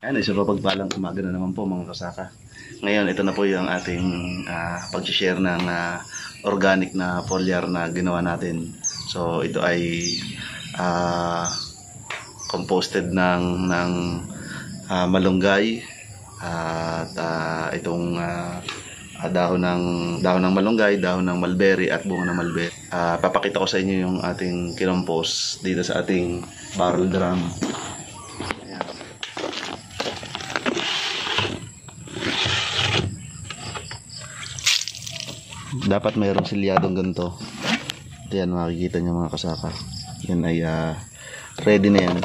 Ayan, isa pa pagpalang umaga na naman po mga kasaka. Ngayon, ito na po yung ating pag-share ng organic na foliar na ginawa natin. So, ito ay composted ng malunggay at itong dahon ng malunggay, dahon ng mulberry at bunga ng mulberry. Papakita ko sa inyo yung ating kinompos dito sa ating barrel drum. Dapat mayroong silyadong ganito. Ayan, makikita nyo mga kasaka. Yan ay ready na yan.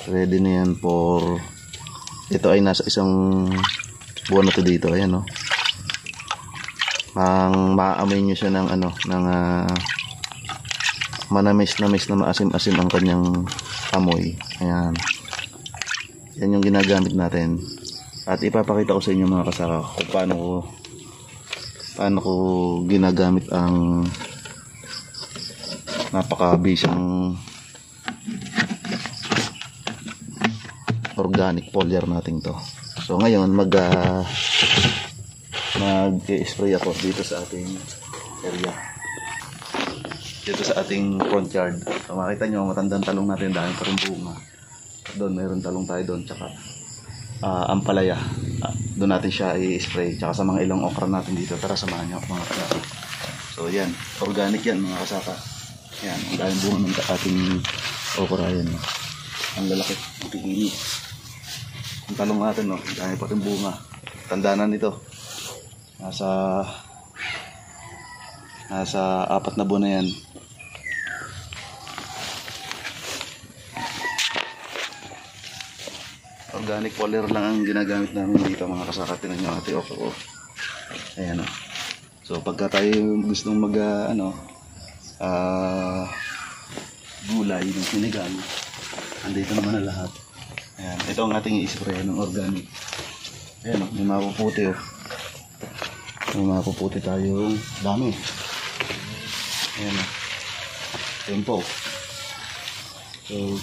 Ready na yan for... Ito ay nasa isang buwan na to dito. Ayan, no. Maaamoy nyo siya ng manamis na maasim-asim ang kanyang amoy. Ayan. Yan yung ginagamit natin. At ipapakita ko sa inyo mga kasaka kung paano ko ginagamit ang napakabisang organic foliar natin to. So ngayon mag-spray ako dito sa ating area, dito sa ating front yard. So makita nyo matandang talong natin, dahil pa rin bunga doon. Mayroon talong tayo doon, tsaka ampalaya. Doon natin siya i-spray, tsaka sa mga ilang okra natin dito. Tara, samahan nyo mga kasaka. So yan, organic yan mga kasaka. Yan, ang daming bunga ng ating okra. Yan, ang lalaki, ang pipili. Ang talong natin, no, dahil pa rin bunga. Tandanan nito, nasa 4 na buwan na yan. Organic foliar lang ang ginagamit namin dito mga kasaka. Tinan nyo ate okra ko. Ayan, o. So pagka tayo gustong gulay ng sinigang, andito naman na lahat. Ayan, ito ang ating i-spray ng organic. Ayan, o, may mapuputi, o. May mapuputi tayong dami. Ayan, o. Tempo. So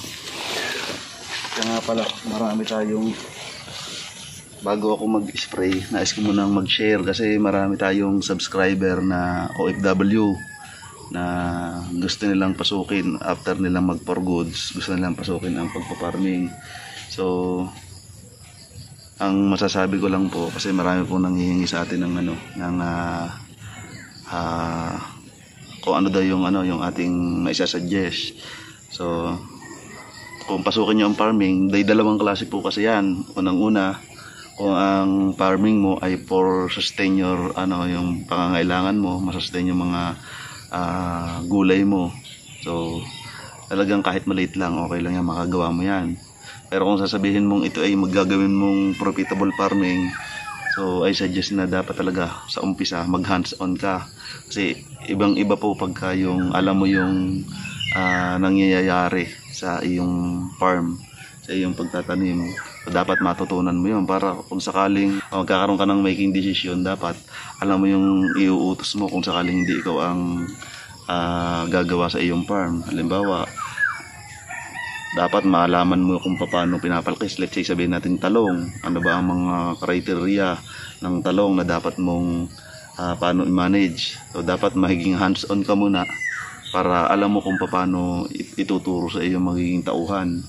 kaya nga pala, marami tayong, bago ako mag-spray, nais ko munang mag-share kasi marami tayong subscriber na OFW na gusto nilang pasukin after nilang mag-for goods, gusto nilang pasukin ang pagpaparming. So ang masasabi ko lang po, kasi marami pong nanghihingi sa atin ng kung ano daw yung ating maisasuggest. So kung pasukin nyo ang farming, dalawang klase po kasi yan. Unang-una, kung ang farming mo ay for sustain your yung pangangailangan mo, masustain yung mga gulay mo. So talagang kahit maliit lang, okay lang yan, makagawa mo yan. Pero kung sasabihin mong ito ay maggagawin mong profitable farming, so I suggest na dapat talaga sa umpisa mag hands on ka. Kasi ibang iba po pagka yung alam mo yung nangyayari sa iyong farm, sa iyong pagtatanim. So, dapat matutunan mo yun para kung sakaling magkakaroon ka ng making decision, dapat alam mo yung iuutos mo kung sakaling hindi ikaw ang gagawa sa iyong farm. Halimbawa, dapat malaman mo kung paano pinapalkis. Let's say sabihin natin talong, ano ba ang mga criteria ng talong na dapat mong paano i-manage. So dapat mahiging hands-on ka muna para alam mo kung paano ituturo sa iyong magiging tauhan.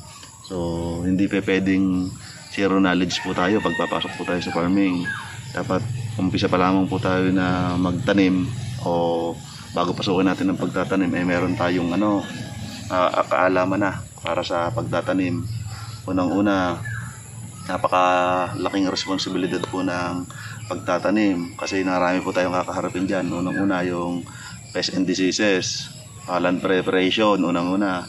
So hindi pwedeng zero knowledge po tayo pagpapasok po tayo sa farming. Dapat umpisa pa lamang po tayo na magtanim, o bago pasukin natin ang pagtatanim meron tayong kaalaman na para sa pagtatanim. Unang-una, napakalaking responsibilidad po ng pagtatanim kasi marami po tayong kakaharapin dyan. Unang-una yung pest and diseases, land preparation, unang-una,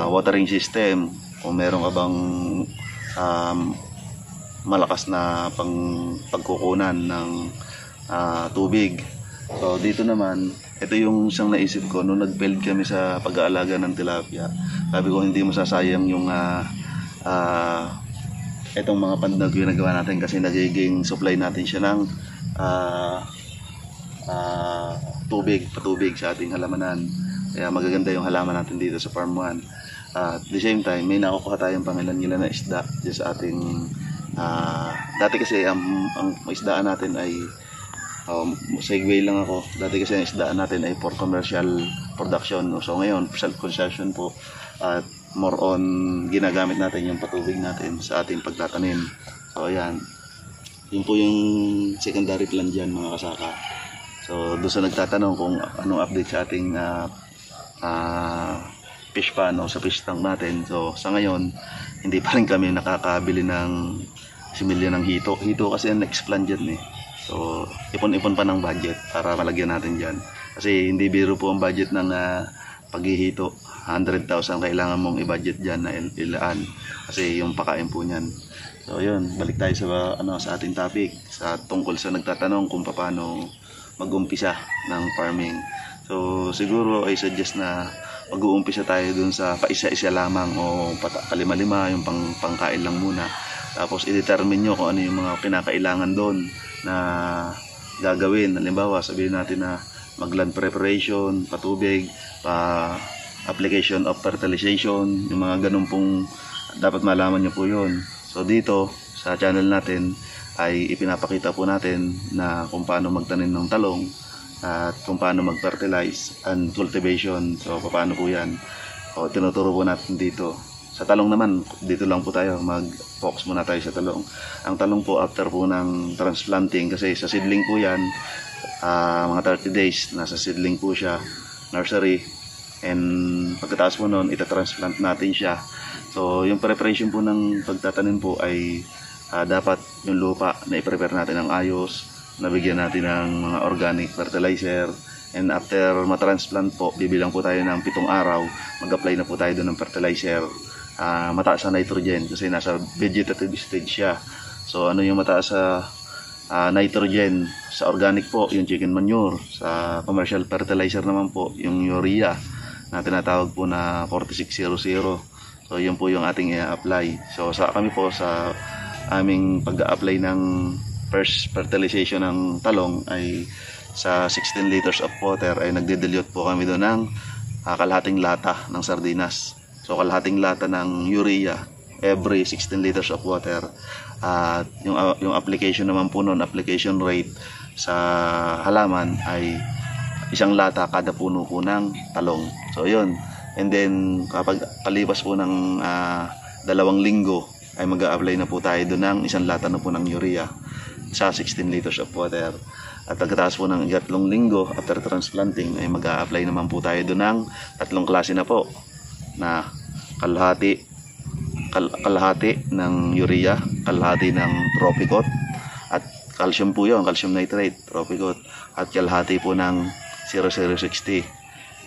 watering system, kung meron ka bang malakas na pagkukunan ng tubig. So dito naman, ito yung isang naisip ko nung nag-build kami sa pag-aalaga ng tilapia. Sabi ko hindi masasayang yung itong mga pandag yung nagawa natin, kasi nagiging supply natin siya ng patubig sa ating halamanan. Kaya magaganda yung halaman natin dito sa Farm 1. At the same time, may nakukuha tayong pangilan-ngilan na isda dyan sa ating dati kasi ang isdaan natin ay segue lang ako. Dati kasi ang isdaan natin ay for commercial production. So ngayon, self-consumption po at more on ginagamit natin yung patubig natin sa ating pagtatanim. So ayan, yun po yung secondary plan dyan mga kasaka. So doon sa nagtatanong kung anong update sa ating fish pan o sa fish tank natin. So sa ngayon, hindi pa rin kami nakakabili ng similya ng hito. Hito kasi ang next plan dyan eh. So ipon-ipon pa ng budget para malagyan natin dyan. Kasi hindi biro po ang budget ng paghihito. 100,000 kailangan mong i-budget dyan na ilaan. Kasi yung pakain po niyan. So yun, balik tayo sa ating topic. Tungkol sa nagtatanong kung paano mag-umpisa ng farming. So siguro ay suggest na mag-uumpisa tayo dun sa paisa-isa lamang o palima-lima, yung pangkain lang muna. Tapos i-determine nyo kung ano yung mga kinakailangan doon na gagawin. Halimbawa, sabihin natin na mag-land preparation, patubig, application of fertilization, yung mga ganun pong dapat malaman nyo po yun. So dito sa channel natin ay ipinapakita po natin na kung paano magtanim ng talong at kung paano mag-fertilize and cultivation. So paano po yan? O tinuturo po natin dito. Sa talong naman, dito lang po tayo, mag-focus muna tayo sa talong. Ang talong po after po ng transplanting, kasi sa seedling po yan, mga 30 days, nasa seedling po siya, nursery, and pagkatapos po noon, itatransplant natin siya. So yung preparation po ng pagtatanim po ay dapat yung lupa na i-prepare natin ng ayos, nabigyan natin ng mga organic fertilizer, and after matransplant po, bibilang po tayo ng 7 araw, mag-apply na po tayo doon ng fertilizer. Mataas sa nitrogen kasi nasa vegetative stage siya. So ano yung mataas sa nitrogen? Sa organic po, yung chicken manure. Sa commercial fertilizer naman po, yung urea na tinatawag po na 4600. So yun po yung ating i-apply. So kami po sa aming pag-apply ng first fertilization ng talong ay sa 16 liters of water ay nagde-dilute po kami doon ng kalahating lata ng sardinas. So kalahating lata ng urea every 16 liters of water. At yung application naman po noon, application rate sa halaman ay 1 lata kada puno po ng talong. So yun. And then kapag kalipas po ng 2 linggo ay mag-a-apply na po tayo doon ng 1 lata na po ng urea sa 16 liters of water. At pagkatapos po ng 3 linggo after transplanting ay mag-a-apply naman po tayo doon ng 3 klase na po na kalahati ng urea, kalahati ng Tropicot at calcium po yun, calcium nitrate, Tropicot, at kalahati po ng 0060.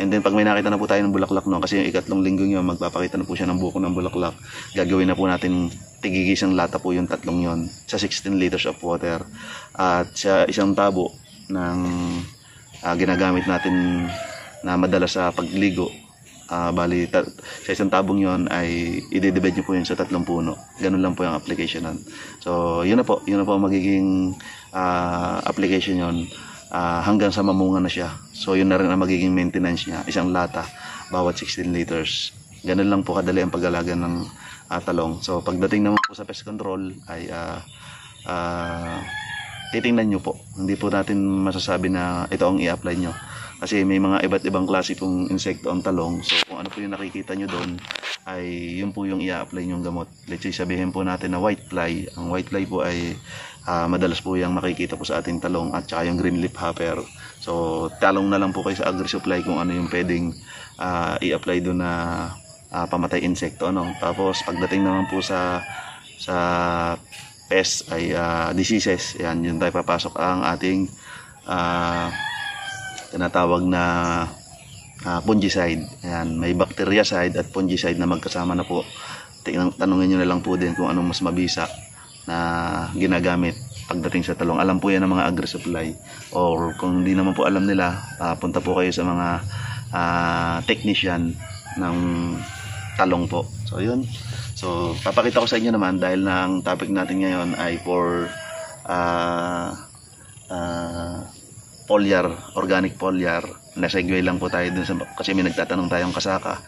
And then pag may nakita na po tayo ng bulaklak no, kasi yung 3 linggo nyo magpapakita na po siya ng buko ng bulaklak, gagawin na po natin tigigisang lata po yung 3 yon sa 16 liters of water. At sa isang tabo ng ginagamit natin na madalas sa pagligo, bali sa isang tabong yon ay i-divide nyo po yun sa 3 puno. Ganun lang po yung application nun. So yun na po ang magiging application yon hanggang sa mamunga na siya. So yun na rin ang magiging maintenance niya, 1 lata bawat 16 liters. Ganun lang po kadali ang pag-alaga ng talong. So pagdating naman po sa pest control ay titingnan nyo po. Hindi po natin masasabi na ito ang i-apply nyo. Kasi may mga iba't ibang klase pong insekto ang talong. So kung ano po yung nakikita nyo doon ay yun po yung i-apply nyong gamot. Let's say sabihin po natin na white fly. Ang white fly po ay madalas po yung makikita po sa ating talong at saka yung green leaf hopper. So talong na lang po kayo sa AgriSupply kung ano yung pwedeng i-apply doon na pamatay insekto. Tapos pagdating naman po sa pest ay diseases. Yan, yun tayo papasok ang ating tinatawag na fungicide. Ayan, may bactericide at fungicide na magkasama na po. Tanungin nyo na lang po din kung anong mas mabisa na ginagamit pagdating sa talong. Alam po yan ng mga AgriSupply. Or kung hindi naman po alam nila, punta po kayo sa mga technician ng talong po. So yun. So papakita ko sa inyo naman dahil na ang topic natin ngayon ay for foliar, organic foliar. Nasegue lang po tayo dun sa, kasi may nagtatanong tayong kasaka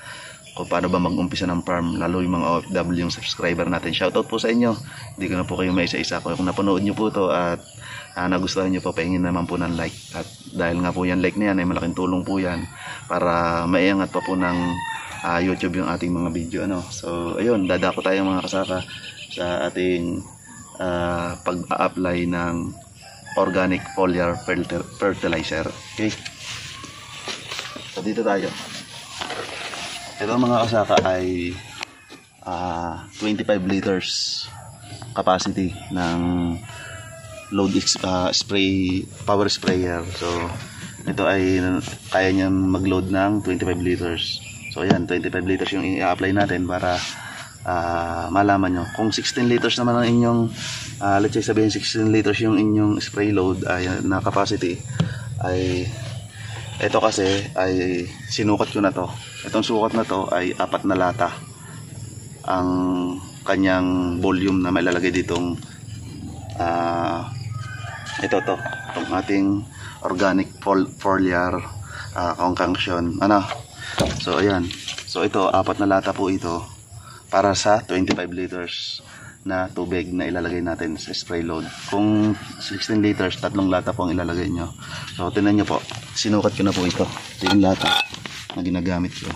kung paano ba mag-umpisa ng farm, lalo yung mga OFW yung subscriber natin. Shoutout po sa inyo. Hindi ko na po kayo may isa-isa. Kung napanood nyo po to at nagustuhan nyo po, pahingin naman po ng like. At dahil nga po yan like na yan, ay malaking tulong po yan para maiangat pa po ng YouTube yung ating mga video. So ayun, dadako tayo mga kasaka sa ating pag-a-apply ng organic foliar fertilizer. Okay, so dito tayo. Ito mga kasaka ay 25 liters capacity ng load spray power sprayer. So ito ay kaya niyang mag-load ng 25 liters. So ayan, 25 liters yung i-apply natin para malaman nyo. Kung 16 liters naman ang inyong let's say sabihin 16 liters yung inyong spray load ay na capacity, ay ito kasi ay sinukat ko na to. Itong sukat na to ay 4 na lata ang kanyang volume na mailalagay ditong itong ating organic foliar concoction. So ayan, so ito 4 na lata po ito para sa 25 liters na tubig na ilalagay natin sa spray load. Kung 16 liters, 3 lata po ang ilalagay nyo. So tingnan nyo po, sinukat ko na po ito. Ito yung lata na ginagamit ko.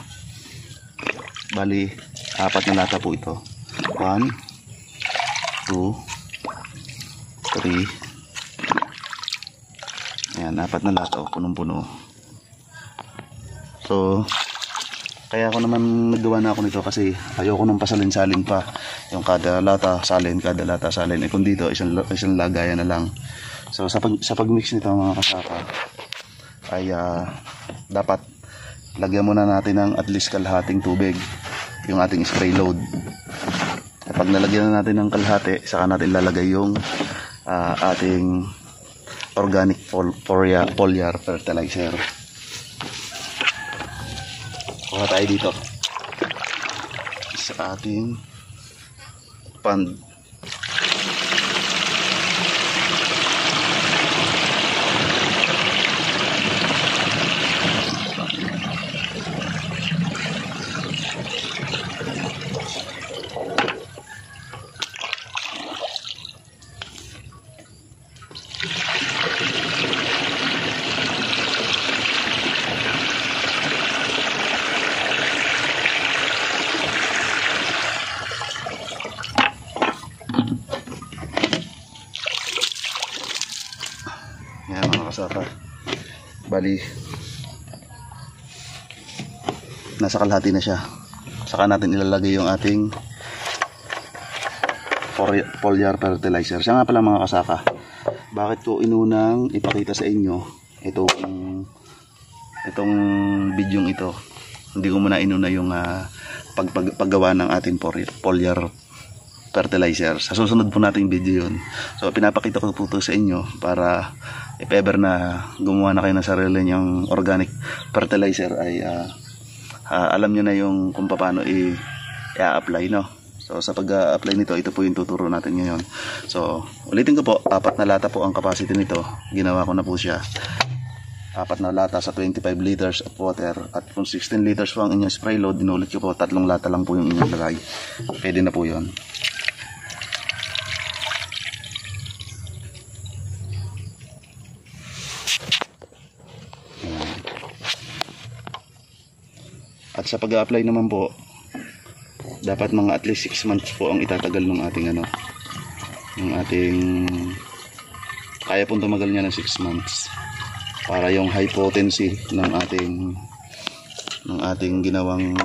Bali 4 na lata po ito. 1, 2, 3. Ayan, 4 na lata, punong-puno. So kaya ako naman nagawa na ako nito kasi ayoko nang pasalin-salin pa yung kada lata salin. Kung dito isang lagayan na lang. So sa pagmix nito mga kasaka ay dapat lagyan muna natin ng at least kalahating tubig yung ating spray load. Kapag nalagyan na natin ng kalahati, saka natin lalagay yung ating organic foliar fertilizer. Kuha tayo dito sa ating pond. Yan mga kasaka, bali nasa kalahati na siya. Saka natin ilalagay yung ating foliar fertilizer. Siya nga pala mga kasaka, bakit ko inunang ipakita sa inyo itong bidyong ito. Hindi ko muna inuna yung paggawa ng ating foliar fertilizer. Sa susunod po nating video yun. So pinapakita ko po ito sa inyo para if ever na gumawa na kayo ng sarili niyang organic fertilizer ay alam nyo na yung kung paano i-apply, no? So sa pag-apply nito, ito po yung tuturo natin ngayon. So ulitin ko po, 4 na lata po ang capacity nito. Ginawa ko na po siya. 4 na lata sa 25 liters of water. At kung 16 liters po ang inyong spray load, dinulit ko po, 3 lata lang po yung inyong lagay. Pwede na po yun. At sa pag-a-apply naman po, dapat mga at least 6 months po ang itatagal ng ating kaya pong tumagal niya ng 6 months para yung high potency ng ating ginawang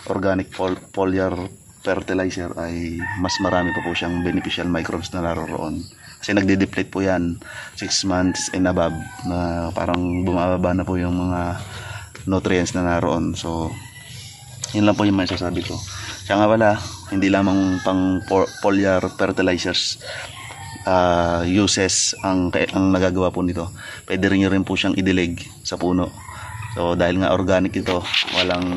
organic foliar fertilizer ay mas marami pa po siyang beneficial microbes na naroon. Kasi nagde-deplete po yan 6 months and above, na parang bumababa na po yung mga nutrients na naroon. So yun lang po yung masasabi ko. Kaya nga wala, hindi lamang pang foliar fertilizers uses ang nagagawa po nito. Pwede rin po siyang idilig sa puno. So dahil nga organic ito, walang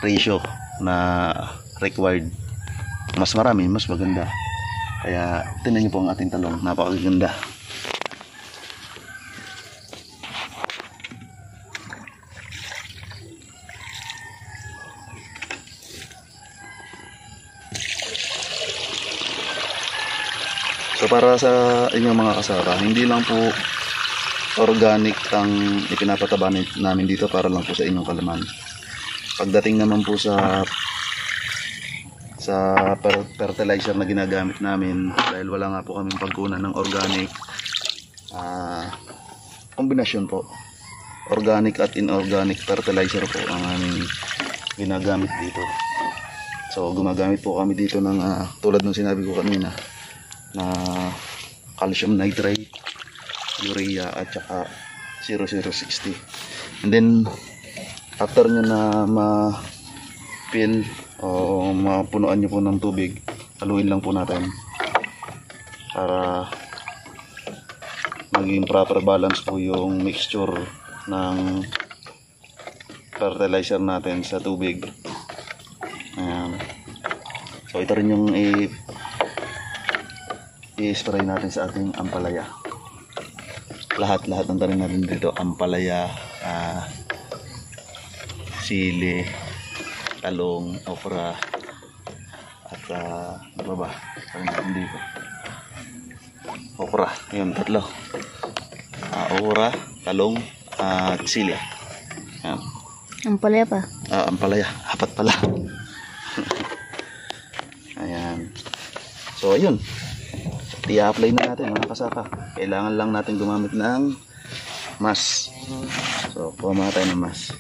ratio na required. Mas marami, mas maganda. Kaya tingnan niyo po ang ating talong, napakaganda. So para sa inyong mga kasara, hindi lang po organic ang ipinapataba namin dito para lang po sa inyong kalaman. Pagdating naman po sa fertilizer na ginagamit namin, dahil wala nga po kaming pagkunan ng organic, kombinasyon po, organic at inorganic fertilizer po ang aming ginagamit dito. So gumagamit po kami dito ng tulad ng sinabi ko kanina na calcium nitrate, urea at saka 0060. And then after nyo na ma-fill o mapunuan nyo po ng tubig, haluin lang po natin para maging proper balance po yung mixture ng fertilizer natin sa tubig. Ayan. So ito rin yung i-spray natin sa ating ampalaya. Lahat ng tanim natin dito, ampalaya, sili, talong, okra, at ano ba? Tanim natin dito. Okra, yun, tatlo. Okra, talong, at sili. Ayan. Ampalaya pa? Ampalaya, apat pala. Ayan. So ayun, i-apply na natin mga kasaka. Kailangan lang natin gumamit ng mask. So kuha muna tayo ng mask.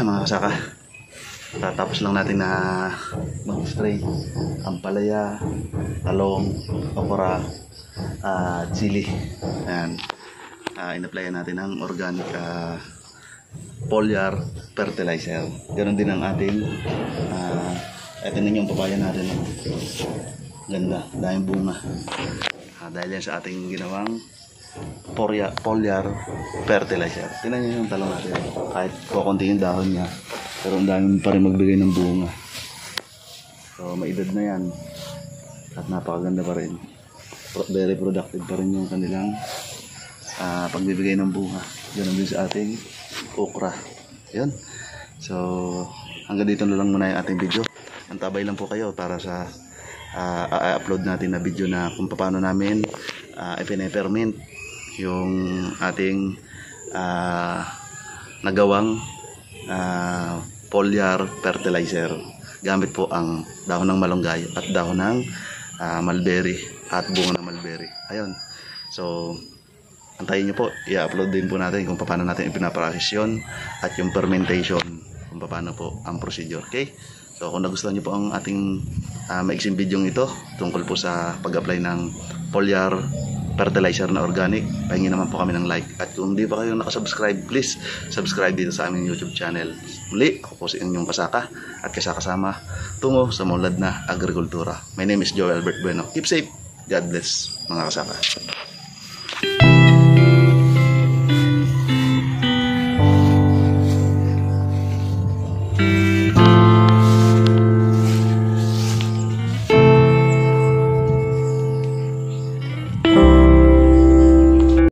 Ayan mga kasaka, tatapos lang natin na mag-spray ampalaya, talong, okra, chili. Ayan, in-applyan natin ang organic foliar fertilizer. Ganon din ang ating ito ninyo yung papaya natin. Ganda, daming bunga. Dahil yan sa ating ginawang foliar fertilizer. Tingnan nyo yung talong natin. Kahit kukunti yung dahon niya, pero ang dami pa rin magbigay ng bunga. So may edad na yan at napakaganda pa rin. Very productive pa rin yung kanilang pagbibigay ng bunga. Ganun din sa ating okra. Yan. So hanggang dito na lang muna yung ating video. Antabay lang po kayo para sa i-upload natin na video na kung paano namin ipine-ferment yung ating nagawang foliar fertilizer gamit po ang dahon ng malunggay at dahon ng mulberry at bunga ng mulberry. Ayun. So antayin nyo po, i-upload din po natin kung paano natin ipinaprocess yun at yung fermentation, kung paano po ang procedure. Okay? So kung nagustuhan nyo po ang ating maiksing video ito tungkol po sa pag-apply ng foliar fertilizer na organic, pahingi naman po kami ng like. At kung hindi pa kayo nakasubscribe, please subscribe dito sa aming YouTube channel. Muli, ako po si inyong kasaka at kasakasama tungo sa maunlad na agrikultura. My name is Joe Albert Bueno. Keep safe. God bless mga kasaka.